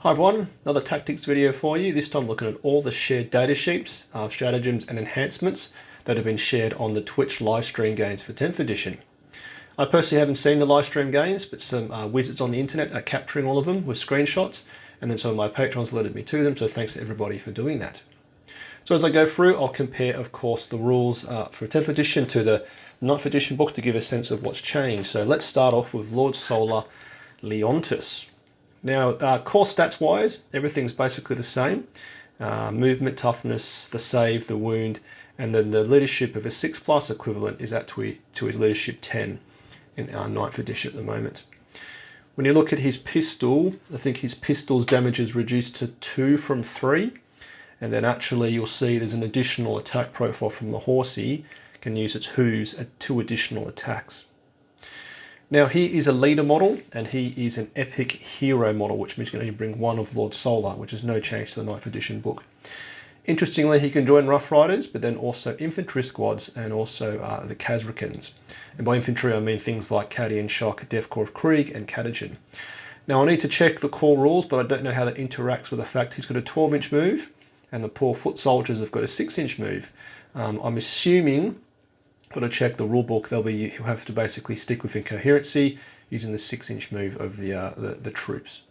Hi everyone, another tactics video for you. This time looking at all the shared data sheets, stratagems and enhancements that have been shared on the Twitch live stream games for 10th edition. I personally haven't seen the live stream games, but some wizards on the internet are capturing all of them with screenshots, and then some of my patrons alerted me to them, so thanks to everybody for doing that. So as I go through, I'll compare, of course, the rules for 10th edition to the 9th edition book to give a sense of what's changed. So let's start off with Lord Solar Leontus. Now, core stats wise, everything's basically the same. Movement, toughness, the save, the wound, and then the leadership of a 6+ equivalent is at to his leadership 10 in our 9th edition at the moment. When you look at his pistol, I think his pistol's damage is reduced to 2 from 3. And then actually you'll see there's an additional attack profile from the horsey. Can use its hooves at 2 additional attacks. Now he is a leader model and he is an epic hero model, which means you can only bring one of Lord Solar, which is no change to the 9th edition book. Interestingly, he can join Rough Riders, but then also infantry squads and also the Khazrakans. And by infantry I mean things like Cadian Shock, Death Corps of Kreig and Catagen. Now I need to check the core rules, but I don't know how that interacts with the fact he's got a 12-inch move and the poor foot soldiers have got a 6-inch move. I'm assuming, got to check the rule book, you'll have to basically stick within coherency using the 6-inch move of the troops.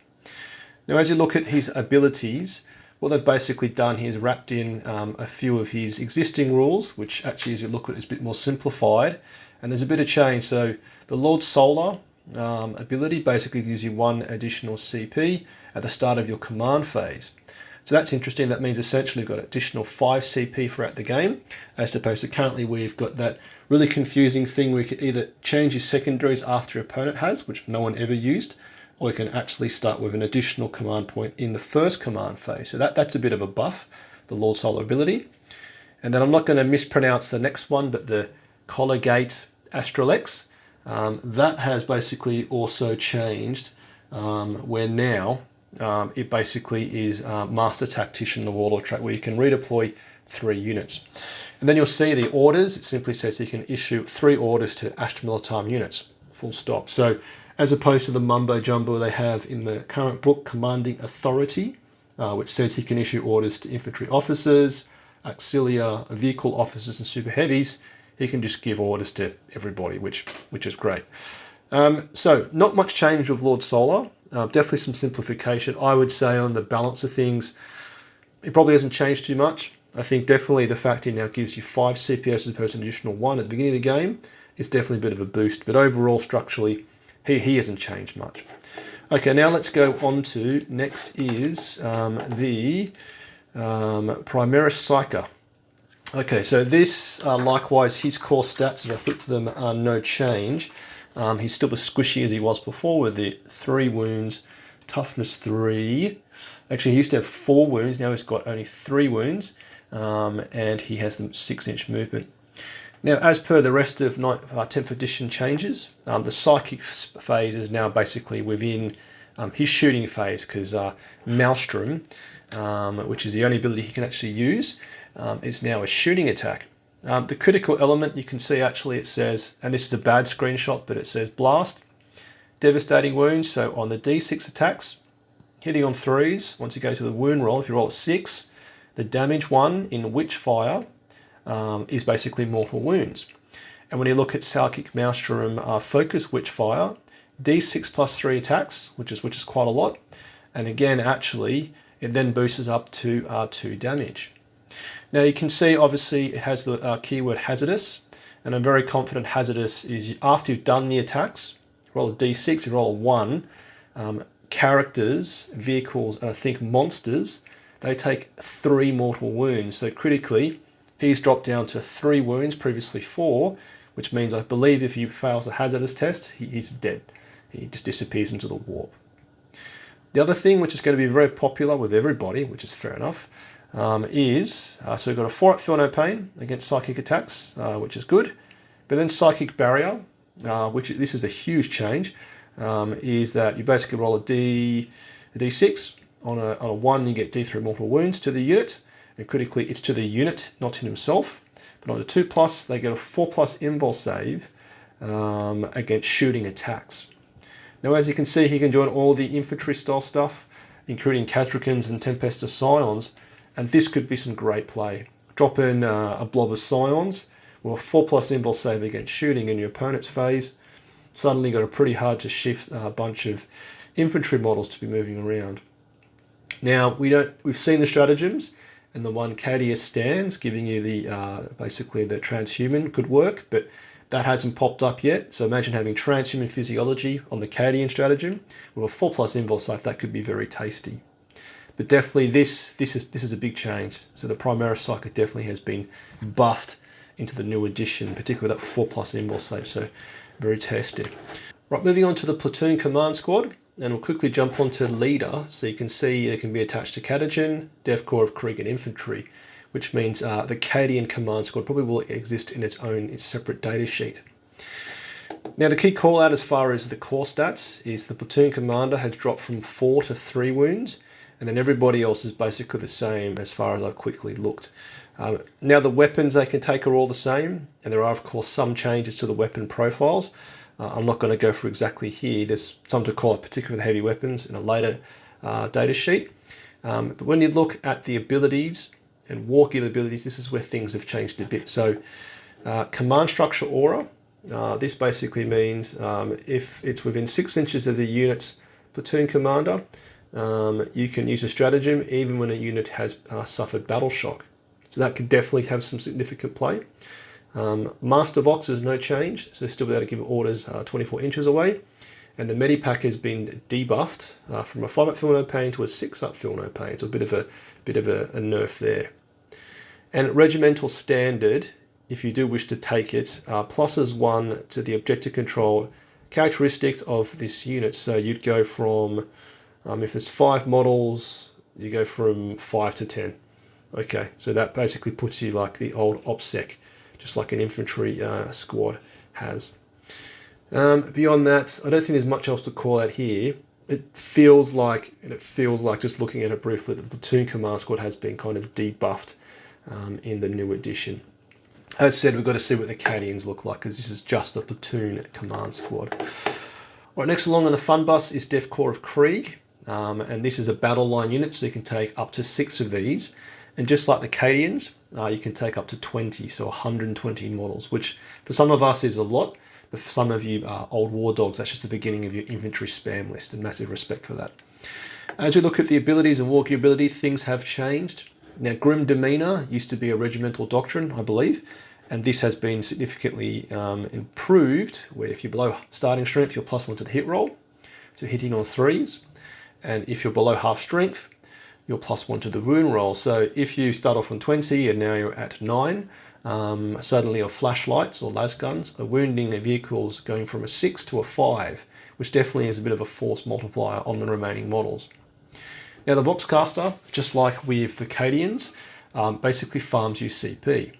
Now as you look at his abilities, what they've basically done here is wrapped in a few of his existing rules, which actually as you look at it is a bit more simplified, and there's a bit of change. So the Lord Solar ability basically gives you 1 additional CP at the start of your command phase. So that's interesting. That means essentially we've got additional 5 CP throughout the game, as opposed to currently we've got that really confusing thing where you can either change your secondaries after your opponent has, which no one ever used, or you can actually start with an additional command point in the first command phase. So that's a bit of a buff, the Lord Solar ability. And then I'm not going to mispronounce the next one, but the collate Astralex, that has basically also changed, where now it basically is Master Tactician, the Warlord track, where you can redeploy 3 units. And then you'll see the orders. It simply says you can issue 3 orders to Astra Militarum units, full stop. So as opposed to the mumbo jumbo they have in the current book, Commanding Authority, which says he can issue orders to infantry officers, auxiliar vehicle officers and super heavies, he can just give orders to everybody, which is great. So not much change with Lord Solar. Definitely some simplification. I would say on the balance of things, it probably hasn't changed too much. I think definitely the fact he now gives you 5 CPS as opposed to an additional 1 at the beginning of the game is definitely a bit of a boost. But overall, structurally, he hasn't changed much. Okay, now let's go on to, next is the Primaris Pysker. Okay, so this, likewise, his core stats, as I flip to them, are no change. He's still as squishy as he was before with the 3 wounds, toughness 3. Actually, he used to have 4 wounds, now he's got only 3 wounds, and he has the 6-inch movement. Now, as per the rest of 10th edition changes, the psychic phase is now basically within his shooting phase, because Maelstrom, which is the only ability he can actually use, is now a shooting attack. The critical element, you can see actually it says, and this is a bad screenshot, but it says blast, devastating wounds. So on the D6 attacks, hitting on 3s, once you go to the wound roll, if you roll a 6, the damage 1 in Witchfire is basically mortal wounds. And when you look at Psychic Maelstrom Focus Witchfire, D6 plus 3 attacks, which is quite a lot. And again, actually, it then boosts up to 2 damage. Now you can see obviously it has the keyword hazardous, and I'm very confident hazardous is after you've done the attacks, roll a d6, you roll a 1, characters, vehicles, and I think monsters, they take 3 mortal wounds. So critically, he's dropped down to 3 wounds, previously 4, which means I believe if he fails the hazardous test, he's dead. He just disappears into the warp. The other thing which is going to be very popular with everybody, which is fair enough, is, so we've got a 4 at Feel No Pain against psychic attacks, which is good. But then Psychic Barrier, which this is a huge change, is that you basically roll a D6, on a 1 you get D3 mortal wounds to the unit, and critically it's to the unit, not in himself. But on a 2+, they get a 4+ invul save against shooting attacks. Now as you can see, he can join all the infantry style stuff, including Strateguns and Tempestor Scions, and this could be some great play. Drop in a blob of Scions with a 4+ invul save against shooting in your opponent's phase. Suddenly got a pretty hard to shift bunch of infantry models to be moving around. Now we've seen the stratagems, and the one Cadia stands, giving you the basically the transhuman could work, but that hasn't popped up yet. So imagine having transhuman physiology on the Cadian stratagem with a 4+ invul save. That could be very tasty. But definitely this is a big change. So the Primaris Pysker definitely has been buffed into the new edition, particularly that 4+ invul save. So very tasty. Right, moving on to the Platoon command squad, and we'll quickly jump onto leader. So you can see it can be attached to Catagen, Dev Corps of Kreig and Infantry, which means the Cadian command squad probably will exist in its separate data sheet. Now the key call out as far as the core stats is the Platoon commander has dropped from 4 to 3 wounds, and then everybody else is basically the same as far as I quickly looked. Now the weapons they can take are all the same, and there are of course some changes to the weapon profiles. I'm not going to go through exactly here. There's some to call out, particularly with heavy weapons, in a later data sheet. But when you look at the abilities and war gear abilities, this is where things have changed a bit. So command structure aura, this basically means if it's within 6 inches of the unit's platoon commander, you can use a stratagem even when a unit has suffered battle shock. So that could definitely have some significant play. Master Vox is no change, so still be able to give orders 24 inches away. And the Medipack has been debuffed from a 5-up fill no pain to a 6-up fill no pain. So a bit of a nerf there. And regimental standard, if you do wish to take it, +1 to the objective control characteristic of this unit. So you'd go from, if there's 5 models, you go from 5 to 10. Okay, so that basically puts you like the old OPSEC, just like an infantry squad has. Beyond that, I don't think there's much else to call out here. It feels like just looking at it briefly, the Platoon command squad has been kind of debuffed in the new edition. As said, we've got to see what the Cadians look like, because this is just a Platoon command squad. All right, next along on the fun bus is Dev Corps of Kreig, and this is a battle line unit, so you can take up to 6 of these. And just like the Cadians, you can take up to 20, so 120 models, which for some of us is a lot, but for some of you old war dogs, that's just the beginning of your infantry spam list, and massive respect for that. As we look at the abilities and war gear ability, things have changed. Now, Grim Demeanor used to be a regimental doctrine, I believe, and this has been significantly improved, where if you're below starting strength, you're +1 to the hit roll, so hitting on 3s, and if you're below half strength, you're +1 to the wound roll. So if you start off on 20 and now you're at 9, suddenly your flashlights or las guns are wounding their vehicles going from a 6 to a 5, which definitely is a bit of a force multiplier on the remaining models. Now the Voxcaster, just like with the Cadians, basically farms you CP.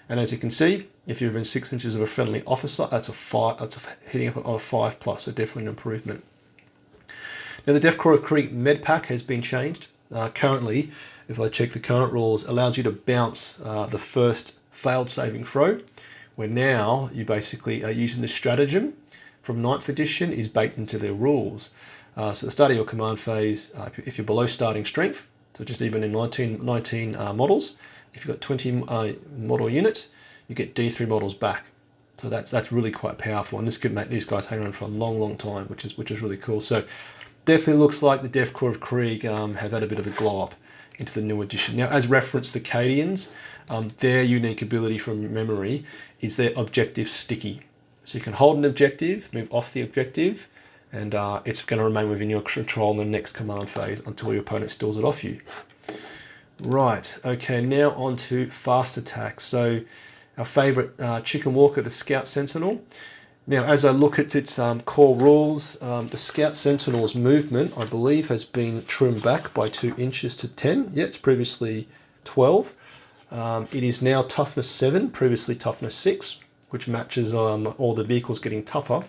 And as you can see, if you're within 6 inches of a friendly officer, that's hitting up on a 5+, so definitely an improvement. Now the Dev Corps of Kreig Medpack has been changed. Currently, if I check the current rules, allows you to bounce the first failed saving throw, where now you basically are using the stratagem from 9th edition is baked into their rules. So at the start of your command phase, if you're below starting strength, so just even in 19 models, if you've got 20 model units, you get D3 models back. So that's really quite powerful, and this could make these guys hang on for a long time, which is really cool. So definitely looks like the Dev Corps of Kreig have had a bit of a glow up into the new edition. Now, as referenced, the Cadians, their unique ability from memory is their objective sticky. So you can hold an objective, move off the objective, and it's going to remain within your control in the next command phase until your opponent steals it off you. Right, okay, now on to fast attack. So our favourite chicken walker, the Scout Sentinel. Now, as I look at its core rules, the Scout Sentinel's movement, I believe, has been trimmed back by 2 inches to 10. Yeah, it's previously 12. It is now toughness 7, previously toughness 6, which matches all the vehicles getting tougher.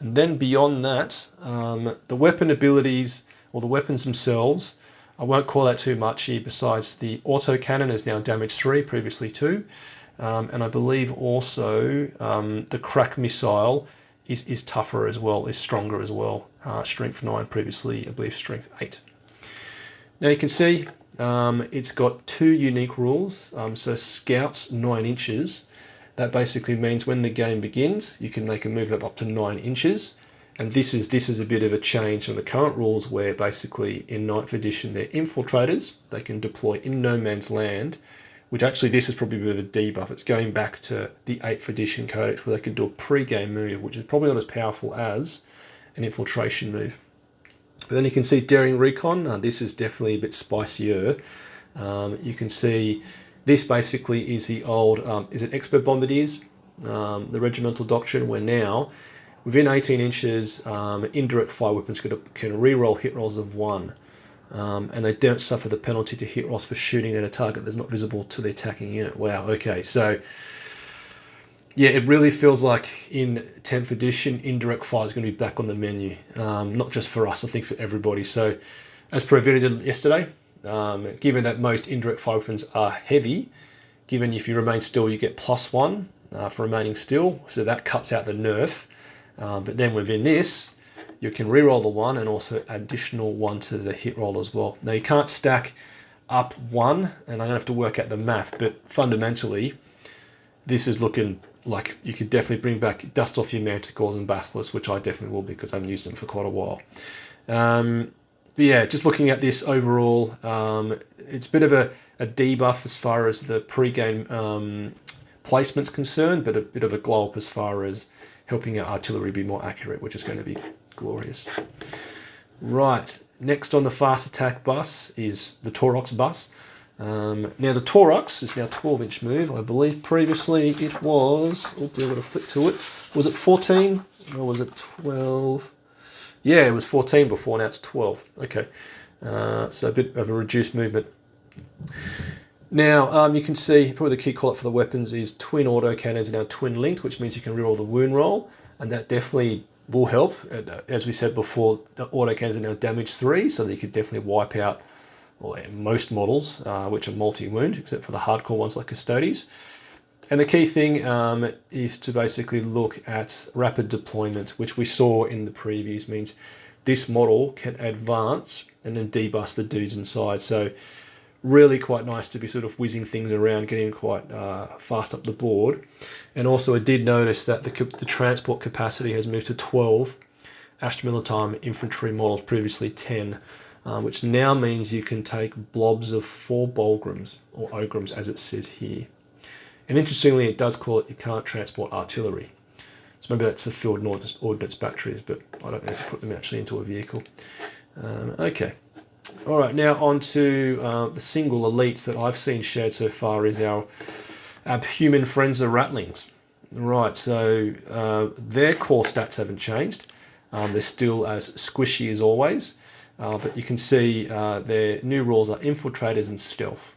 And then beyond that, the weapon abilities, or the weapons themselves, I won't call out too much here, besides the autocannon is now damage 3, previously 2. And I believe also the crack missile is tougher as well, is stronger as well. Strength 9, previously I believe strength 8. Now you can see it's got 2 unique rules. So Scouts 9 inches. That basically means when the game begins, you can make a move up to 9 inches. And this is a bit of a change from the current rules where basically in 9th edition they're infiltrators. They can deploy in no man's land, which actually this is probably a bit of a debuff. It's going back to the 8th edition codex where they can do a pre-game move, which is probably not as powerful as an infiltration move. But then you can see Daring Recon. This is definitely a bit spicier. You can see this basically is the old, is it Expert Bombardiers? The Regimental Doctrine, where now within 18 inches, indirect fire weapons can re-roll hit rolls of 1. And they don't suffer the penalty to hit rolls for shooting at a target that's not visible to the attacking unit. Wow, okay, so yeah, it really feels like in 10th edition, indirect fire is going to be back on the menu. Not just for us, I think for everybody. So as per a video did yesterday, given that most indirect fire weapons are heavy, given if you remain still, you get +1 for remaining still. So that cuts out the nerf. But then within this, you can re-roll the 1 and also additional 1 to the hit roll as well. Now you can't stack up 1, and I'm going to have to work out the math, but fundamentally, this is looking like you could definitely bring back, dust off your Manticores and Basilisks, which I definitely will because I haven't used them for quite a while. But yeah, just looking at this overall, it's a bit of a debuff as far as the pre-game placement's concerned, but a bit of a glow up as far as helping our artillery be more accurate, which is going to be glorious. Right, next on the fast attack bus is the Taurox bus. Now the Taurox is now 12-inch move. I believe previously it was, oh dear, I've got to flip to it. Was it 14 or was it 12? Yeah, it was 14 before, now it's 12. Okay, so a bit of a reduced movement. Now you can see probably the key call-out for the weapons is twin autocannons are now twin linked, which means you can reroll the wound roll, and that definitely will help. As we said before, the autocannons are now damage 3, so that you could definitely wipe out most models which are multi-wound, except for the hardcore ones like Custodes. And the key thing is to basically look at rapid deployment, which we saw in the previews, means this model can advance and then debust the dudes inside. So really quite nice to be sort of whizzing things around, getting quite fast up the board. And also I did notice that the transport capacity has moved to 12 Astra Militarum infantry models, previously 10, which now means you can take blobs of 4 Bolgrams, or Ograms as it says here. And interestingly, it does call it you can't transport artillery. So maybe that's the field ordnance batteries, but I don't need to put them actually into a vehicle. Okay. All right, now on to the single elites that I've seen shared so far is our human friends, the Ratlings. Right, so their core stats haven't changed. They're still as squishy as always, but you can see their new rules are infiltrators and stealth.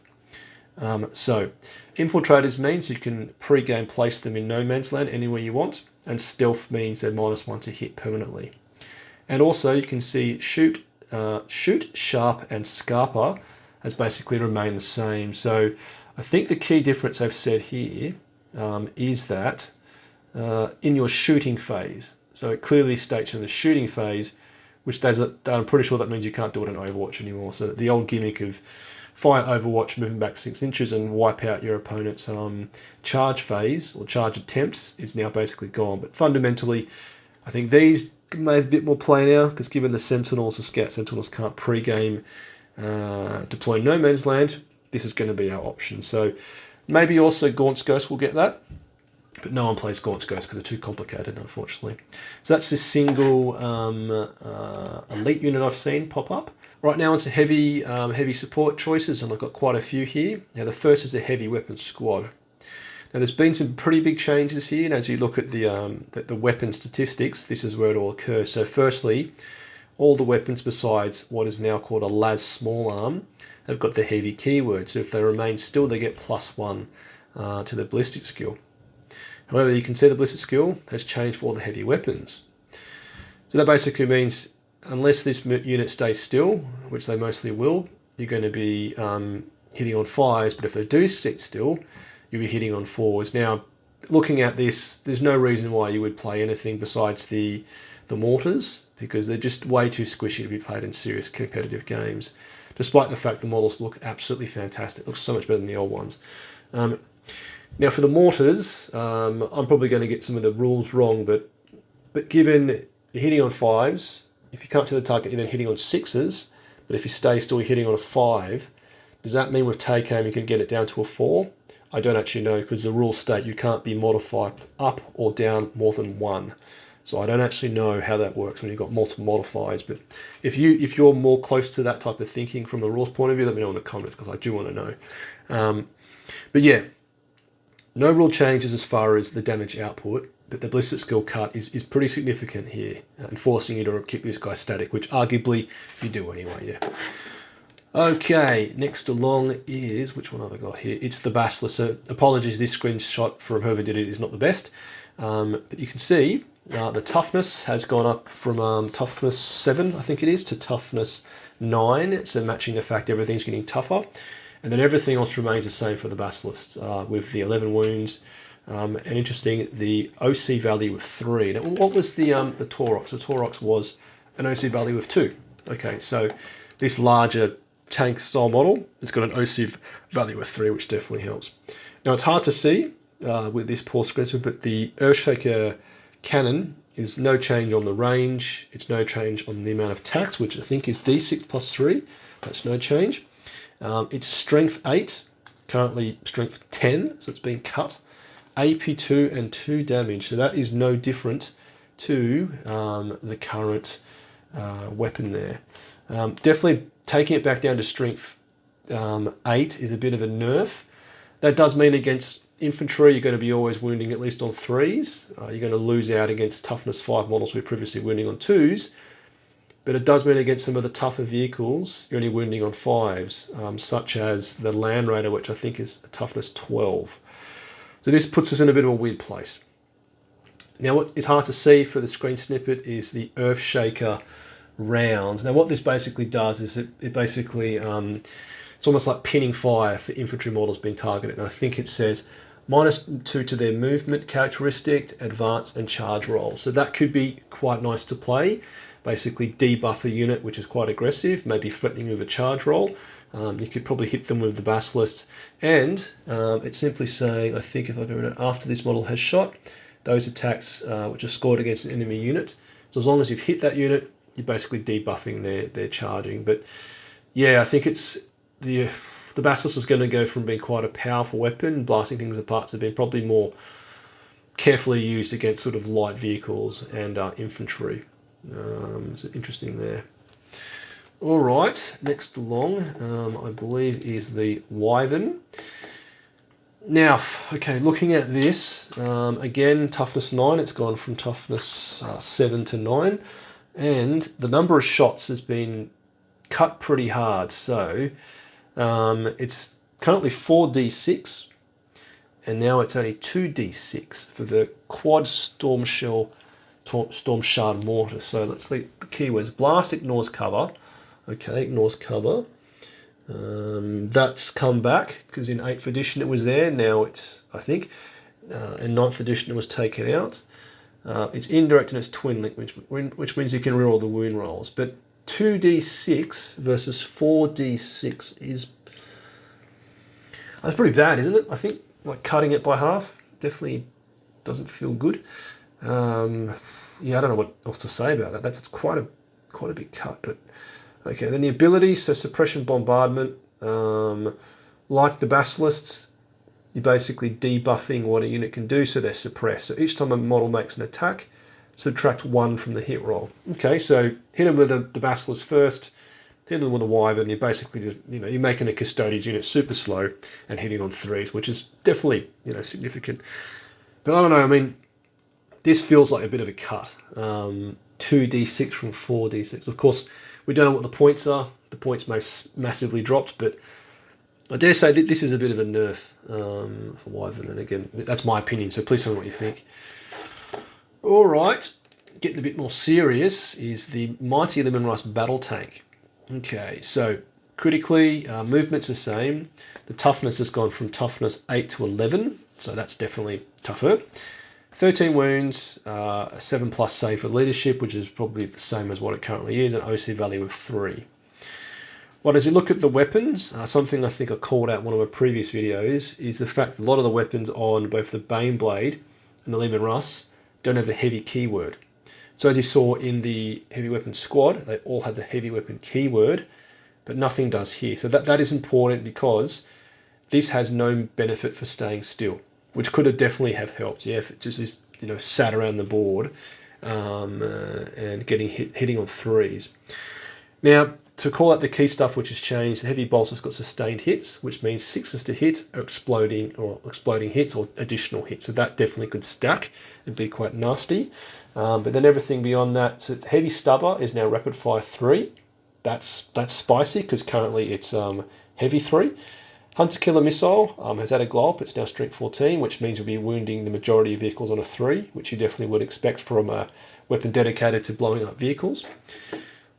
So infiltrators means you can pre-game place them in no man's land anywhere you want, and stealth means they're -1 to hit permanently. And also you can see shoot, sharp, and scarper has basically remained the same. So I think the key difference I've said here is that in your shooting phase, so it clearly states in the shooting phase, which I'm pretty sure that means you can't do it in Overwatch anymore. So the old gimmick of fire Overwatch, moving back 6 inches and wipe out your opponent's charge phase or charge attempts is now basically gone. But fundamentally, I think these may have a bit more play now, because given the Sentinels, the Scout Sentinels can't pre-game deploy no man's land, this is going to be our option. So maybe also Gaunt's Ghost will get that, but no one plays Gaunt's Ghost because they're too complicated, unfortunately. So that's the single elite unit I've seen pop up. Right now onto heavy support choices, and I've got quite a few here. Now the first is the heavy weapons squad. Now there's been some pretty big changes here, and as you look at the weapon statistics, this is where it all occurs. So firstly, all the weapons besides what is now called a las small arm have got the heavy keyword. So if they remain still, they get +1 to the ballistic skill. However, you can see the ballistic skill has changed for all the heavy weapons. So that basically means unless this unit stays still, which they mostly will, you're going to be hitting on 5s, but if they do sit still, you'll be hitting on 4s. Now, looking at this, there's no reason why you would play anything besides the mortars, because they're just way too squishy to be played in serious competitive games. despite the fact the models look absolutely fantastic. Looks so much better than the old ones. Now for the mortars, I'm probably going to get some of the rules wrong, but given you're hitting on 5s, if you can't see the target, you're then hitting on 6s, but if you stay still, you're hitting on a 5. Does that mean with take aim you can get it down to a 4? I don't actually know, because the rules state you can't be modified up or down more than 1. So I don't actually know how that works when you've got multiple modifiers. But if you're more close to that type of thinking from the rules point of view, let me know in the comments, because I do want to know. But yeah, no rule changes as far as the damage output, but the ballistic skill cut is pretty significant here, and forcing you to keep this guy static, which arguably you do anyway, yeah. Okay, next along is, which one have I got here? It's the Basilisk. So apologies, this screenshot from whoever did it is not the best. But you can see the toughness has gone up from toughness 7, I think it is, to toughness 9. So matching the fact everything's getting tougher. And then everything else remains the same for the Basilisks, with the 11 wounds. And interesting, the OC value of 3. Now, what was the Taurox? The Taurox was an OC value of 2. Okay, so this larger tank style model has got an OC value of 3, which definitely helps. Now, it's hard to see with this poor screen, but the Earthshaker cannon is no change on the range. It's no change on the amount of attacks, which I think is D6 plus 3. That's no change. It's strength 8, currently strength 10, so it's been cut. AP 2 and 2 damage, so that is no different to the current weapon there. Definitely taking it back down to strength 8 is a bit of a nerf. That does mean against infantry you're going to be always wounding at least on 3s. You're going to lose out against toughness 5 models who are previously wounding on 2s. But it does mean against some of the tougher vehicles, you're only wounding on 5s, such as the Land Raider, which I think is a toughness 12. So this puts us in a bit of a weird place. Now, what is hard to see for the screen snippet is the Earthshaker rounds. Now, what this basically does is it basically, it's almost like pinning fire for infantry models being targeted. And I think it says -2 to their movement characteristic, advance, and charge roll. So that could be quite nice to play. Basically debuff a unit which is quite aggressive, maybe threatening with a charge roll. You could probably hit them with the Basilisk, and it's simply saying, I think if I go in after this model has shot, those attacks which are scored against an enemy unit. So as long as you've hit that unit, you're basically debuffing their charging. But yeah, I think it's the Basilisk is going to go from being quite a powerful weapon, blasting things apart, to being probably more carefully used against sort of light vehicles and infantry. So interesting there. All right, next along, I believe is the Wyvern. Now, okay, looking at this, again, toughness 9, it's gone from toughness 7 to 9, and the number of shots has been cut pretty hard. So it's currently 4d6, and now it's only 2d6 for the quad storm shard mortar. So let's see the keywords. Blast ignores cover. Okay, ignores cover. That's come back because in 8th edition it was there. Now it's, I think, in 9th edition it was taken out. It's indirect and it's twin link, which means you can reroll the wound rolls. But 2d6 versus 4d6 is, that's pretty bad, isn't it? I think like cutting it by half definitely doesn't feel good. Yeah, I don't know what else to say about that. That's quite a big cut, but okay. Then the abilities, so suppression bombardment, like the Basilisks, you're basically debuffing what a unit can do, so they're suppressed. So each time a model makes an attack, subtract 1 from the hit roll. Okay, so hit them with the Basilisk first, hit them with the Wyvern, you're basically just, you're making a custodian's unit super slow and hitting on 3s, which is definitely, significant. But I don't know, I mean, this feels like a bit of a cut. 2d6 from 4d6. Of course, we don't know what the points are. The points massively dropped, but I dare say that this is a bit of a nerf for Wyvern. And again, that's my opinion, so please tell me what you think. All right, getting a bit more serious is the mighty Leman Russ battle tank. Okay, so critically, movement's the same. The toughness has gone from toughness 8 to 11, so that's definitely tougher. 13 wounds, a 7+ save for leadership, which is probably the same as what it currently is, an OC value of 3. Well, as you look at the weapons, something I think I called out in one of my previous videos is the fact that a lot of the weapons on both the Baneblade and the Leman Russ don't have the heavy keyword. So as you saw in the heavy weapon squad, they all had the heavy weapon keyword, but nothing does here. So that is important because this has no benefit for staying still, which could have definitely have helped. Yeah, if it just is, you know, sat around the board and getting hitting on threes. Now, to call out the key stuff which has changed, the heavy bolster's got sustained hits, which means sixes to hit or exploding hits or additional hits. So that definitely could stack and be quite nasty. But then everything beyond that, so heavy stubber is now rapid fire 3. That's spicy because currently it's heavy 3. Hunter Killer Missile has added glow up. It's now strength 14, which means you'll be wounding the majority of vehicles on a 3, which you definitely would expect from a weapon dedicated to blowing up vehicles.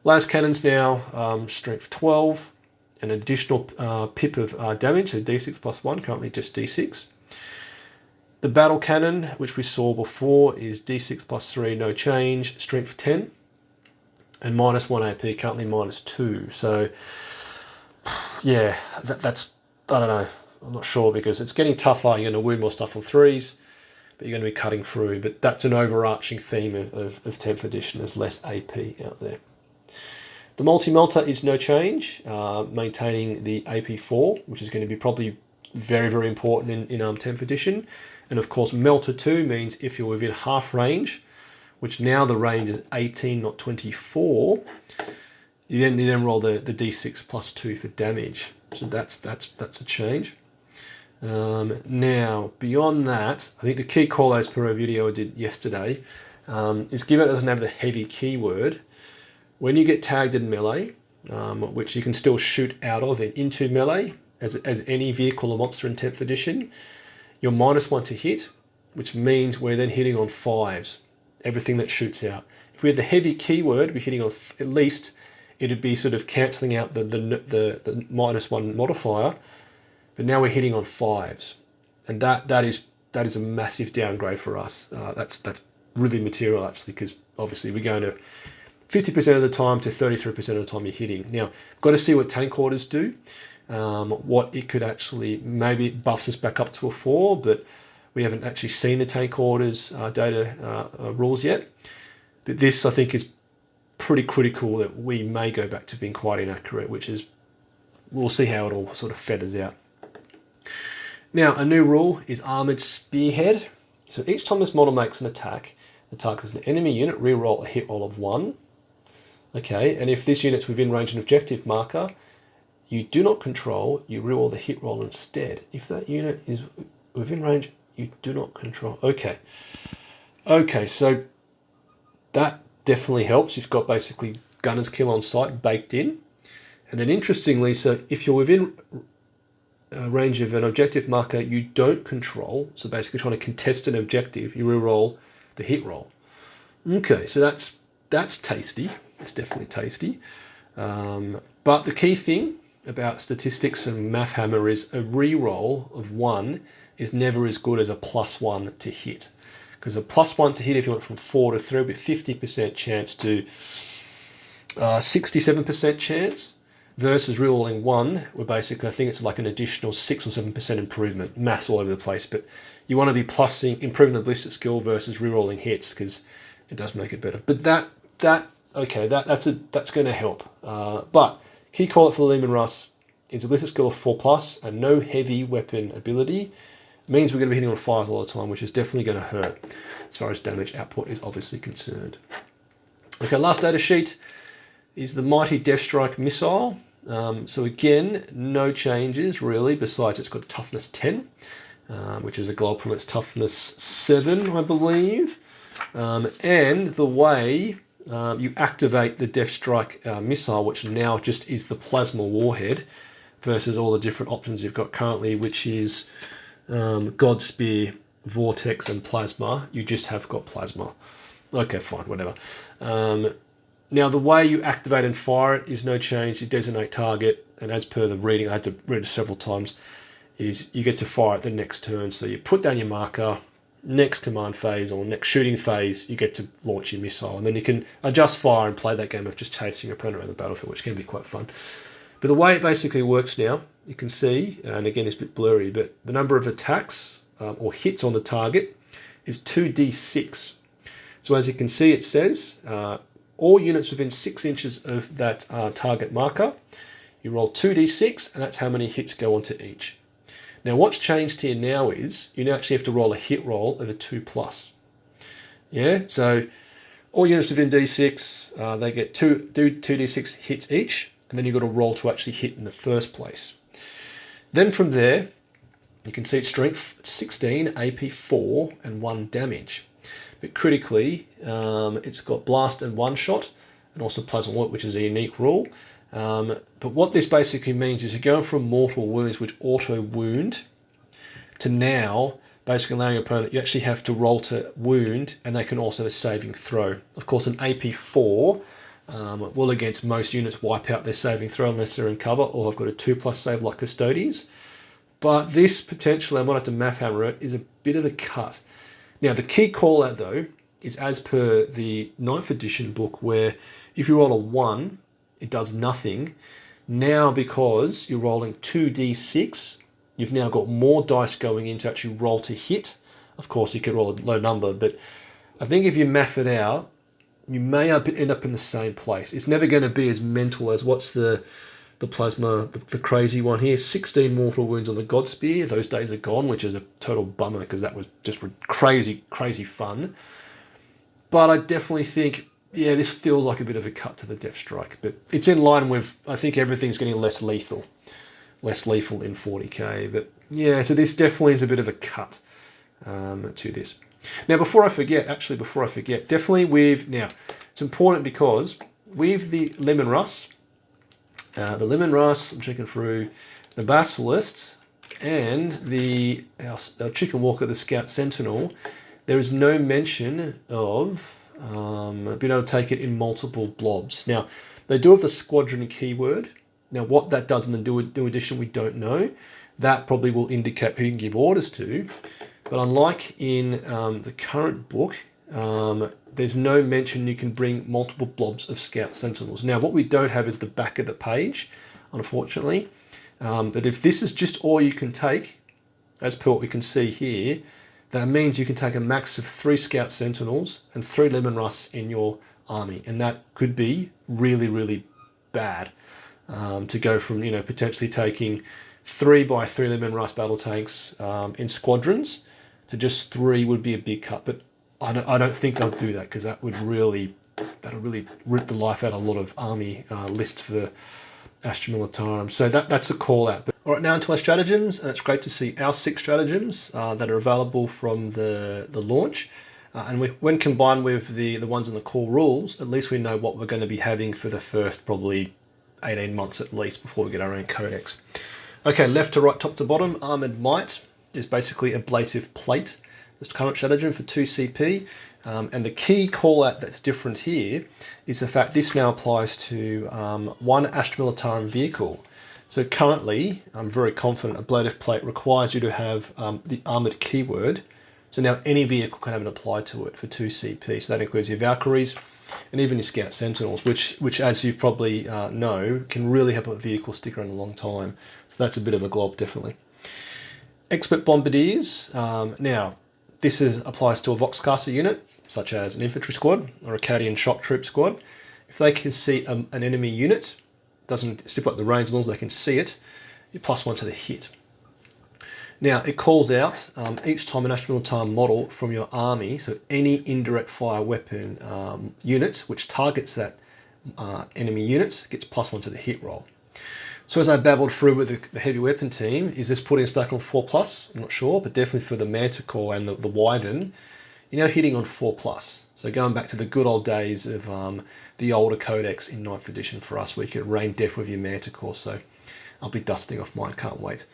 Las Cannon's now strength 12, an additional pip of damage, so D6 plus 1, currently just D6. The Battle Cannon, which we saw before, is D6 plus 3, no change, strength 10, and minus 1 AP, currently minus 2. So, yeah, that's, I don't know, I'm not sure because it's getting tougher. You're going to wound more stuff on 3s, but you're going to be cutting through. But that's an overarching theme of 10th edition, there's less AP out there. The multi-melter is no change, maintaining the AP4, which is going to be probably very, very important in 10th edition. And of course, Melter 2 means if you're within half range, which now the range is 18, not 24, you then roll the D6 plus 2 for damage. So that's a change. Now, beyond that, I think the key call-outs per video I did yesterday is given it doesn't have the heavy keyword, when you get tagged in melee, which you can still shoot out of and into melee, as any vehicle or monster in 10th edition, you're minus 1 to hit, which means we're then hitting on 5s, everything that shoots out. If we had the heavy keyword, we're hitting on at least, it'd be sort of cancelling out the minus 1 modifier, but now we're hitting on 5s. And that is a massive downgrade for us. That's really material actually, because obviously we're going to 50% of the time to 33% of the time you're hitting. Now, got to see what tank orders do, what it could actually, maybe it buffs us back up to a 4, but we haven't actually seen the tank orders data rules yet. But this, I think, is pretty critical that we may go back to being quite inaccurate, which is, we'll see how it all sort of feathers out. Now, a new rule is Armoured Spearhead. So each time this model makes an attack, the target is an enemy unit, reroll a hit roll of 1. Okay, and if this unit's within range and objective marker you do not control, you reroll the hit roll instead. If that unit is within range you do not control. Okay, so that definitely helps. You've got basically gunner's kill on sight baked in. And then interestingly, so if you're within range of an objective marker you don't control, so basically trying to contest an objective, you reroll the hit roll. Okay, so that's tasty. It's definitely tasty. But the key thing about statistics and Math Hammer is a reroll of 1 is never as good as a +1 to hit. Because a +1 to hit, if you went from 4 to 3, will be 50% chance to 67% chance, versus rerolling 1, where basically I think it's like an additional 6 or 7% improvement. Maths all over the place, but you want to be improving the ballistic skill versus rerolling hits, because it does make it better. But that's going to help. But key call it for the Leman Russ is a ballistic skill of 4+ and no heavy weapon ability. It means we're going to be hitting on 5s all the time, which is definitely going to hurt as far as damage output is obviously concerned. Okay, last data sheet is the mighty Deathstrike missile. So again, no changes really, besides it's got toughness 10, which is a glow from its toughness 7, I believe. And the way you activate the Deathstrike missile, which now just is the plasma warhead, versus all the different options you've got currently, which is Godspear, Vortex, and Plasma. You just have got Plasma. Okay, fine, whatever. Now, the way you activate and fire it is no change. You designate target, and as per the reading, I had to read it several times, is you get to fire it the next turn. So you put down your marker, next command phase or next shooting phase, you get to launch your missile. And then you can adjust fire and play that game of just chasing your opponent around the battlefield, which can be quite fun. But the way it basically works now, you can see, and again it's a bit blurry, but the number of attacks or hits on the target is 2d6. So as you can see, it says all units within 6 inches of that target marker, you roll 2d6, and that's how many hits go onto each. Now what's changed here now is you now actually have to roll a hit roll of a 2+. Yeah, so all units within d6, they get 2d6 hits each, and then you've got to roll to actually hit in the first place. Then from there, you can see its strength 16, AP 4, and 1 damage. But critically, it's got blast and one shot, and also pleasant work, which is a unique rule. But what this basically means is you're going from mortal wounds, which auto wound, to now basically allowing your opponent, you actually have to roll to wound, and they can also have a saving throw. Of course, an AP 4 will against most units wipe out their saving throw unless they're in cover or have got a 2+ save like Custodies. But this potentially, I might have to math hammer it, is a bit of a cut. Now the key call out though is as per the 9th edition book, where if you roll a 1, it does nothing. Now because you're rolling 2d6, you've now got more dice going in to actually roll to hit. Of course you could roll a low number, but I think if you math it out, you may end up in the same place. It's never going to be as mental as what's the plasma, the crazy one here. 16 mortal wounds on the God Spear. Those days are gone, which is a total bummer because that was just crazy fun. But I definitely think, yeah, this feels like a bit of a cut to the Deathstrike. But it's in line with, I think everything's getting less lethal in 40k. But yeah, so this definitely is a bit of a cut to this. Now, before I forget, definitely now, it's important because with the Leman Russ, I'm checking through the Basilisk and our Chicken Walker, the Scout Sentinel, there is no mention of being able to take it in multiple blobs. Now, they do have the squadron keyword. Now, what that does in the new edition, we don't know. That probably will indicate who you can give orders to. But unlike in the current book, there's no mention you can bring multiple blobs of Scout Sentinels. Now, what we don't have is the back of the page, unfortunately. But if this is just all you can take, as per what we can see here, that means you can take a max of 3 Scout Sentinels and 3 Leman Russ in your army. And that could be really, really bad to go from, potentially taking 3 by 3 Leman Russ battle tanks in squadrons to just 3 would be a big cut. But I don't think they'll do that, because that'll really rip the life out of a lot of army lists for Astra Militarum. So that's a call out. But, all right, now into our stratagems, and it's great to see our 6 stratagems that are available from the launch. And when combined with the ones in the core rules, at least we know what we're going to be having for the first probably 18 months at least before we get our own codex. Okay, left to right, top to bottom, Armoured Might is basically ablative plate. This current stratagem for 2 CP, and the key call out that's different here is the fact this now applies to 1 Astra Militarum vehicle. So currently, I'm very confident ablative plate requires you to have the armoured keyword. So now any vehicle can have it applied to it for 2 CP. So that includes your Valkyries and even your Scout Sentinels, which as you probably know, can really help a vehicle stick around a long time. So that's a bit of a glob, definitely. Expert Bombardiers. Now, this applies to a Voxcaster unit, such as an infantry squad or a Cadian shock troop squad. If they can see an enemy unit, doesn't stipulate the range, as long as they can see it, you +1 to the hit. Now, it calls out each time an Astra Militarum model from your army, so any indirect fire weapon unit which targets that enemy unit gets +1 to the hit roll. So as I babbled through with the heavy weapon team, is this putting us back on 4+? I'm not sure, but definitely for the Manticore and the Wyvern, you're now hitting on 4+. So going back to the good old days of the older codex in 9th edition for us, where you could rain death with your Manticore. So I'll be dusting off mine, can't wait.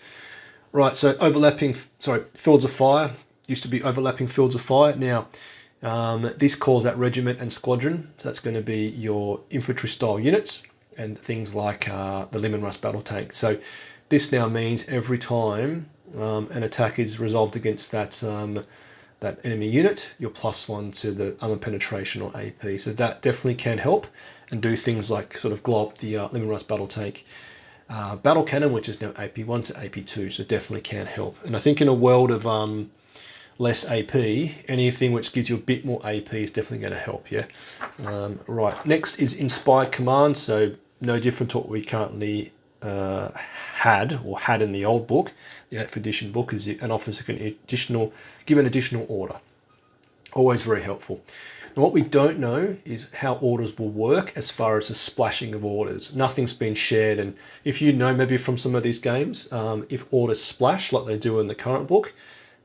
Right, so Fields of Fire. Used to be overlapping Fields of Fire. Now, this calls out regiment and squadron. So that's going to be your infantry style units and things like the Leman Russ battle tank. So this now means every time an attack is resolved against that enemy unit, you're +1 to the armor penetration or AP. So that definitely can help and do things like sort of glob the Leman Russ battle tank. battle cannon, which is now AP1 to AP2, so definitely can help. And I think in a world of less AP, anything which gives you a bit more AP is definitely going to help, yeah? Right, next is Inspired Command, so no different to what we currently had in the old book. The 8th edition book is an officer can give an additional order. Always very helpful. Now what we don't know is how orders will work as far as the splashing of orders. Nothing's been shared, and if you know maybe from some of these games, if orders splash like they do in the current book,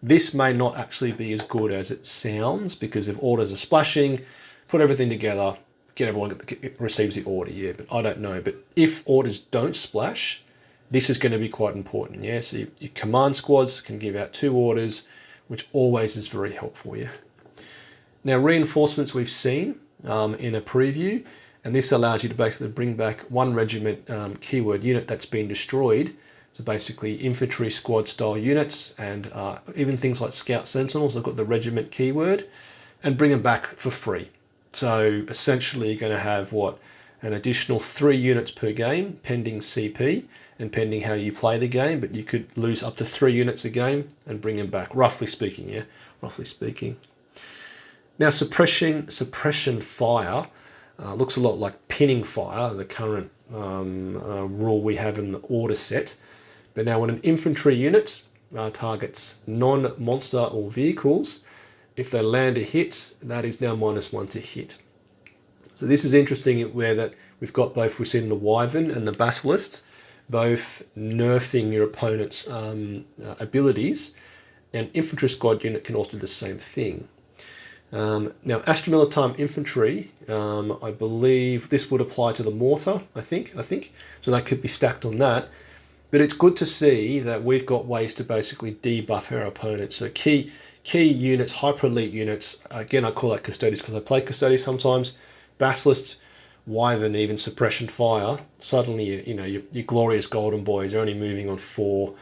this may not actually be as good as it sounds, because if orders are splashing, put everything together, get everyone receives the order, yeah, but I don't know. But if orders don't splash, this is going to be quite important, yeah? So your command squads can give out 2 orders, which always is very helpful, yeah? Now, reinforcements we've seen in a preview, and this allows you to basically bring back 1 regiment keyword unit that's been destroyed. So basically infantry squad style units, and even things like scout sentinels, they've got the regiment keyword, and bring them back for free. So essentially you're going to have an additional 3 units per game, pending CP and pending how you play the game, but you could lose up to 3 units a game and bring them back, roughly speaking, yeah, roughly speaking. Now suppression fire looks a lot like pinning fire, the current rule we have in the order set. But now when an infantry unit targets non-monster or vehicles, if they land a hit, that is now -1 to hit. So this is interesting where we've seen the Wyvern and the Basilisk, both nerfing your opponent's abilities, and infantry squad unit can also do the same thing. Now Astra Militarum infantry, I believe this would apply to the mortar, I think, so that could be stacked on that. But it's good to see that we've got ways to basically debuff our opponents. So key units, hyper elite units, again I call that Custodies because I play Custodies sometimes, Basilisk, Wyvern, even suppression fire, suddenly your glorious golden boys are only moving on 4,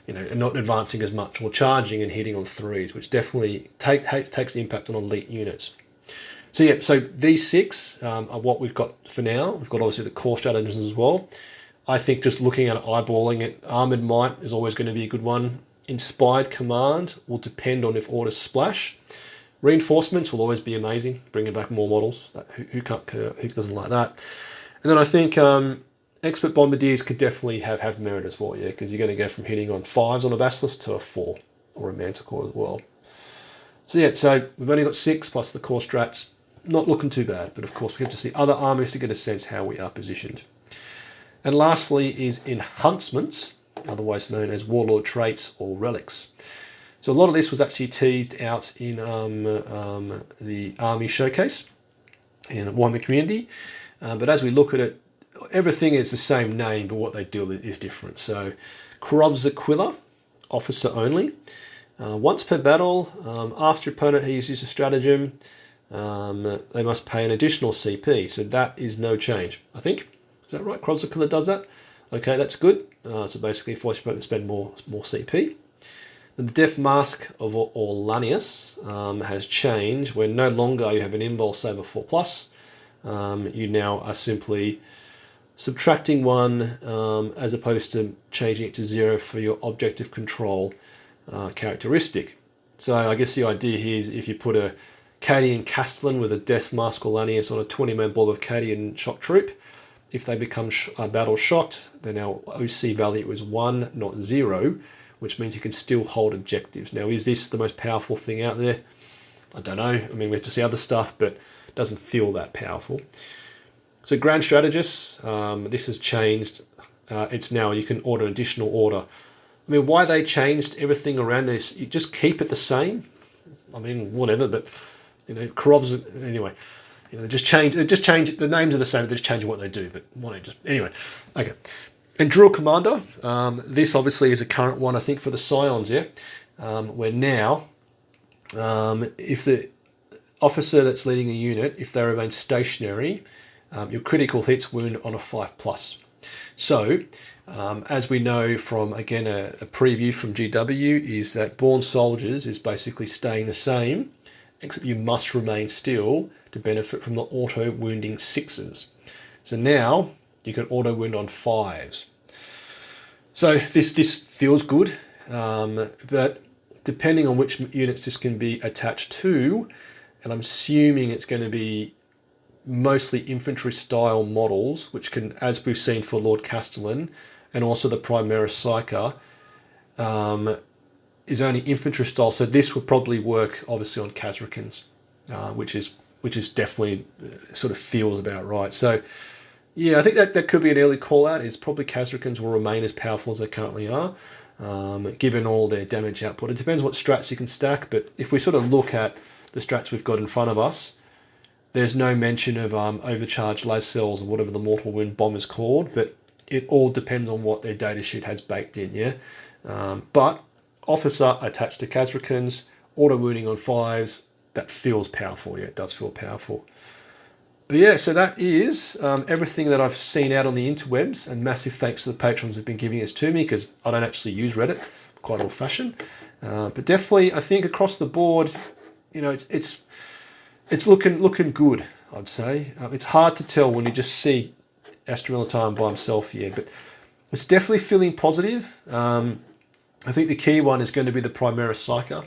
and not advancing as much, or charging and hitting on 3s, which definitely takes the impact on elite units. So yeah, so these 6 are what we've got for now. We've got obviously the core stratagems as well. I think just looking at eyeballing it, Armoured Might is always going to be a good one. Inspired Command will depend on if orders splash. Reinforcements will always be amazing, bringing back more models. Who doesn't like that? And then I think Expert Bombardiers could definitely have merit as well, yeah, because you're going to go from hitting on 5s on a Basilisk to a 4, or a Manticore as well. So yeah, so we've only got 6 plus the core strats. Not looking too bad, but of course we have to see other armies to get a sense how we are positioned. And lastly is Enhancements, otherwise known as Warlord Traits or Relics. So a lot of this was actually teased out in the Army Showcase in Warhammer Community. But as we look at it, everything is the same name, but what they do is different. So Krovzaquilla, officer only. Once per battle, after opponent has used a stratagem, they must pay an additional CP. So that is no change, I think. Is that right? Krovzaquilla does that. Okay, that's good. So basically force your opponent to spend more CP. The Death Mask of Orlanius has changed, where no longer you have an invul save of 4+. You now are simply subtracting 1 as opposed to changing it to 0 for your objective control characteristic. So I guess the idea here is if you put a Cadian Castellan with a Death Mask Orlanius on a 20-man blob of Cadian shock troop, if they become battle shocked, then our OC value is 1, not 0, which means you can still hold objectives. Now, is this the most powerful thing out there? I don't know. I mean, we have to see other stuff, but it doesn't feel that powerful. So Grand Strategist, this has changed. It's now you can order an additional order. I mean, why they changed everything around this? You just keep it the same. I mean, whatever, but Karov's anyway. They just change. The names are the same. They're just changing what they do. But anyway. Okay. And Drill Commander. This obviously is a current one, I think, for the Scions. Yeah. Where now, if the officer that's leading a unit, if they remain stationary, your critical hits wound on a 5+. So, as we know from again a preview from GW, is that Born Soldiers is basically staying the same, except you must remain still to benefit from the auto wounding 6s. So now you can auto wound on 5s. So this feels good, but depending on which units this can be attached to, and I'm assuming it's going to be mostly infantry style models, which can, as we've seen for Lord Castellan, and also the Primaris Pysker, is only infantry style. So this would probably work obviously on Kazrakins, which is definitely sort of feels about right. So yeah, I think that could be an early call out. Is probably Kazrakins will remain as powerful as they currently are, given all their damage output. It depends what strats you can stack, but if we sort of look at the strats we've got in front of us, there's no mention of overcharged las cells or whatever the mortal wound bomb is called, but it all depends on what their datasheet has baked in, yeah? But officer attached to Kazrakins, auto wounding on 5s, that feels powerful, yeah, it does feel powerful. But yeah, so that is everything that I've seen out on the interwebs, and massive thanks to the patrons who've been giving this to me, because I don't actually use Reddit, quite old-fashioned. But definitely, I think across the board, you know, it's looking good, I'd say. It's hard to tell when you just see Astra Militarum by himself here, but it's definitely feeling positive. I think the key one is going to be the Primaris Pysker.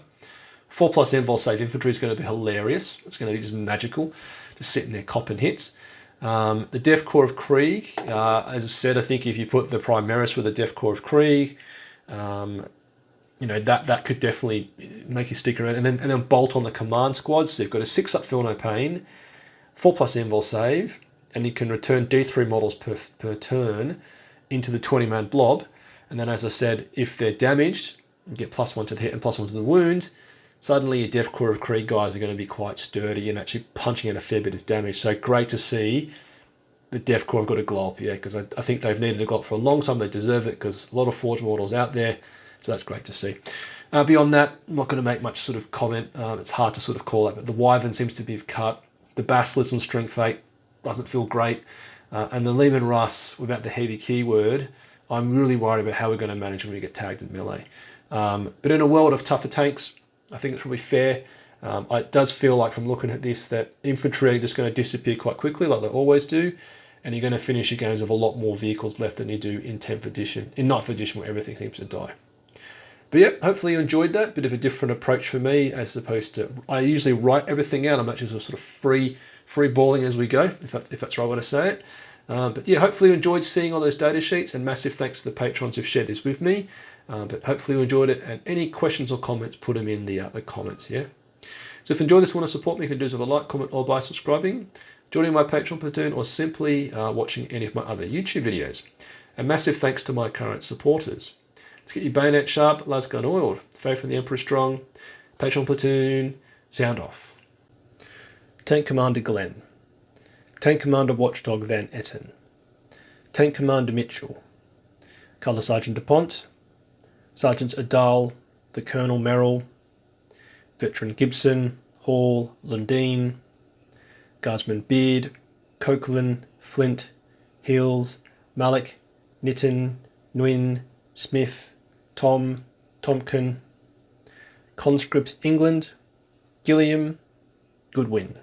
4+ Envol save infantry is going to be hilarious. It's going to be just magical, just sitting there copping hits. The Death Corps of Kreig, as I said, I think if you put the Primaris with the Death Corps of Kreig, you know, that could definitely make you stick around. And then bolt on the command squads. So you've got a 6-up Feel No Pain, 4+ Envol save, and you can return D3 models per turn into the 20-man blob. And then, as I said, if they're damaged, you get +1 to the hit and +1 to the wound. Suddenly your Death Corps of Kreig guys are going to be quite sturdy and actually punching out a fair bit of damage. So great to see the Death Corps have got a glow up, yeah, because I think they've needed a glow up for a long time. They deserve it because a lot of Forge models out there. So that's great to see. Beyond that, I'm not going to make much sort of comment. It's hard to sort of call out, but the Wyvern seems to be cut. The Basilisk and Strength 8 doesn't feel great. And the Leman Russ, without the heavy keyword, I'm really worried about how we're going to manage when we get tagged in melee. But in a world of tougher tanks, I think it's probably fair. It does feel like from looking at this that infantry are just going to disappear quite quickly like they always do. And you're going to finish your games with a lot more vehicles left than you do in 10th edition, in 9th edition where everything seems to die. But yeah, hopefully you enjoyed that. Bit of a different approach for me as opposed to, I usually write everything out. I'm actually sort of free balling as we go, if that's the right way to say it. But yeah, hopefully you enjoyed seeing all those data sheets, and massive thanks to the patrons who've shared this with me. But hopefully you enjoyed it, and any questions or comments, put them in the comments, yeah? So if you enjoyed this, want to support me, you can do so with a like, comment, or by subscribing, joining my Patreon platoon, or simply watching any of my other YouTube videos. And massive thanks to my current supporters. Let's get your bayonet sharp, las gun oiled, faith in the Emperor strong, Patreon platoon, sound off. Tank Commander Glenn, Tank Commander Watchdog Van Etten, Tank Commander Mitchell, Colour Sergeant DuPont, Sergeants Adal, the Colonel Merrill, Veteran Gibson, Hall, Lundeen, Guardsman Beard, Coquelin, Flint, Hills, Malik, Nitton, Nguyen, Smith, Tom, Tompkin, Conscript England, Gilliam, Goodwin.